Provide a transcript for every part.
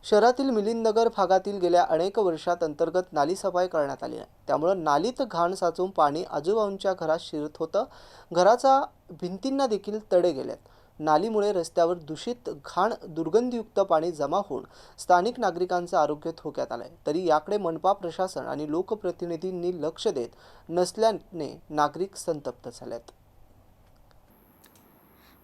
शहरातील मिलिंदनगर भागातील गेल्या अनेक वर्षात अंतर्गत नाली सफाई करण्यात आली आहे। त्यामुळे नालीत घाण साचून पाणी आजूबाजूच्या घरात शिरत होतं। घराच्या भिंतींना देखील तडे गेलेत। नालीमुळे रस्त्यावर दूषित घाण दुर्गंधीयुक्त पाणी जमा होऊन स्थानिक नागरिकांचं आरोग्य धोक्यात आलंय। तरी याकडे मनपा प्रशासन आणि लोकप्रतिनिधींनी लक्ष देत नसल्याने नागरिक संतप्त झालेत।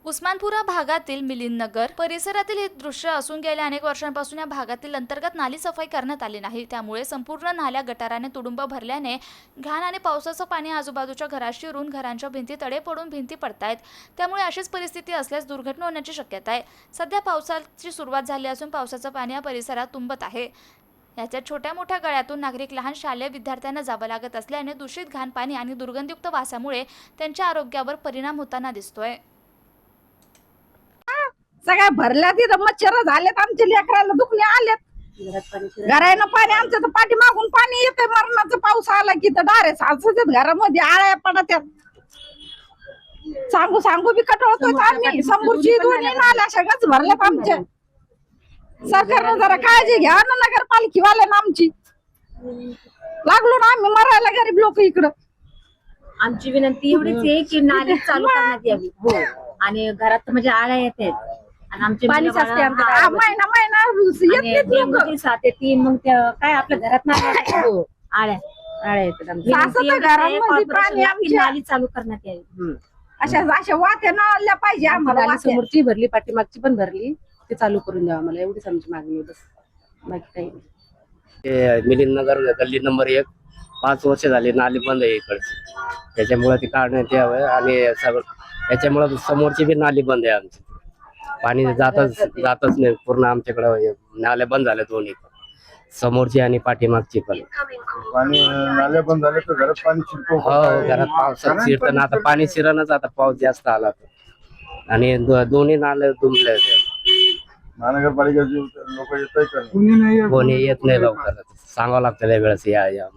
उस्मानपुरा भागातील मिलिंदनगर परिसरातील हे दृश्य असून गेल्या अनेक वर्षांपासून या भागातील अंतर्गत नाली सफाई करण्यात आली नाही। त्यामुळे संपूर्ण नाल्या गटाराने तुडुंब भरल्याने घाण आणि पावसाचं पाणी आजूबाजूच्या घरात शिरून घरांच्या भिंती तडे पडून भिंती पडतायत। त्यामुळे अशीच परिस्थिती असल्यास दुर्घटना होण्याची शक्यता आहे। सध्या पावसाची सुरुवात झाली असून पावसाचं पाणी या परिसरात तुंबत आहे। याच्या छोट्या मोठ्या गळ्यातून नागरिक लहान शालेय विद्यार्थ्यांना जावं लागत असल्याने दूषित घाण पाणी आणि दुर्गंधयुक्त वासामुळे त्यांच्या आरोग्यावर परिणाम होताना दिसतोय। सगळ्या भरल्या तिथं मच्छर झालेत, आमच्या लेकराला दुखणे आलेत। घरायनं पाणी आमच्या तर पाठी मागून पाणी येते। मरणाचं पाऊस आला की तर डारे साचतात घरामध्ये, आळ्या पडत्यात। सांगू सांगू बी कटवतोय आम्ही। समोरची दोन्ही नाल्या सगळ्याच भरल्यात आमच्या। सरकारनं जरा काळजी घ्या ना, नगरपालिकेवाल्यानं आमची। लागलो ना आम्ही मरायला गरीब लोक इकडं। आमची विनंती एवढीच आहे की नाली चालू करण्यात यावी। हो, आणि घरात म्हणजे आळ्या येतात आणि आमचे पाणी साचते आमच्या महिना डेंग्यूची साथ येते। मग त्या काय आपल्या घरात नाही आळ्या येतात आमच्या। नाली चालू करण्यात यावी। अशा वाट्या नाल्या पाहिजे आम्हाला। समोरची भरली, पाठीमागची पण भरली, ते चालू करून द्यावं मला, एवढीच आमची मागणी आहे। बस बाकी काही नाही। मिलिंदनगर गल्ली नंबर 1 5 वर्ष झाली नाली बंद आहे इकडची। त्याच्यामुळे ती काढण्यात यावं आणि याच्यामुळे समोरची बी नाली बंद आहे आमची। पाणी जातच नाही पूर्ण आमच्याकडे। नाल्या बंद झाल्या दोन्ही, समोरची आणि पाठीमागची पण। पाणी नाल्या बंद झाले तर घरात पाणी शिरतो। हो, घरात पावसात शिरतं ना, आता पाणी शिरणच आता पाऊस जास्त आला तर। आणि दोन्ही नाले तुंबले होते। महानगरपालिकेचे लोक येत का? कोणी येत नाही लवकर, सांगावं लागतं त्या वेळेस या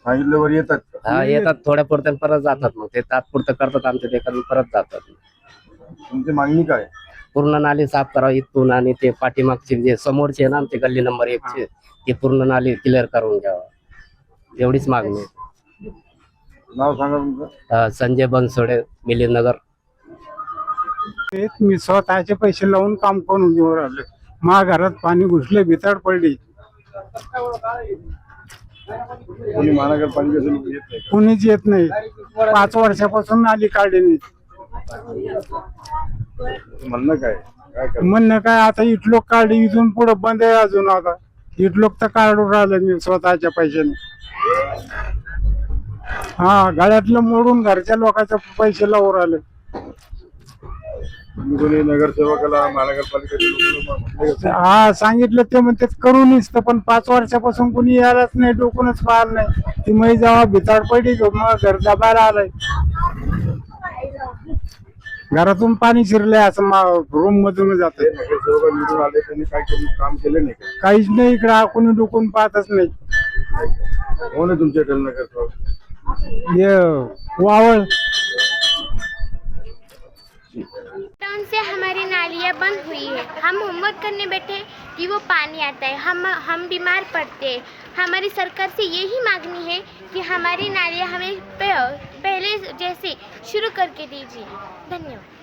सांगितल्यावर येतात का? हा, येतात थोड्या पुरत्या परत जातात। मग ते तात्पुरतं करतात आमच्या ते, परत जातात। तुमची मागणी काय? पूर्ण नाली साफ करावं इथून, आणि ते पाठीमागचे जे समोरचे आहे ना आमचे गल्ली नंबर 1 चे, ते पूर्ण नाली क्लिअर करून घ्यावं, एवढीच मागणी आहे। नाव सांगा तुमचं? संजय बनसोडे, मिलिंदनगर। मी स्वतःचे पैसे लावून काम करून घेऊन राहिले। माझ्या घरात पाणी घुसले, भिताड पडली। कोणी महानगरपालिकेचे लोक येत नाही? कुणीच येत नाही। 5 वर्षापासून नाली काढली नाही। म्हणणं काय? म्हणणं काय, आता इटलोक काढली, इथून पुढे बंद आहे अजून। आता इटलोक तर काढून राहिलं मी स्वतःच्या पैशाने। हा, गळ्यातलं मोडून घरच्या लोकांचे पैसे लावून राहिले। कोणी नगरसेवकाला महानगरपालिकेचे लोक हा, सांगितलं ते म्हणते करूनच, तर पण 5 वर्षापासून कोणी यायलाच नाही, डोकूनच पाहिलं नाही। ती मै जेव्हा भिताड पडली मग घर दबायला आलंय। घरातून पाणी शिरलंय, असं रूम मधून जात। नगरसेवक निवडून आले, त्यांनी काय काम केलं नाही का? काहीच नाही, इकडे कोणी डोकून पाहतच नाही। कोण आहे तुमच्याकडे नगरसेवक? ये वावळ। लॉकडाउन से हमारी नालियाँ बंद हुई है। हम होमवर्क करने बैठे कि वो पानी आता है, हम बीमार पड़ते हैं। हमारी सरकार से यही मांगनी है कि हमारी नालियाँ हमें पहले जैसे शुरू करके दीजिए। धन्यवाद।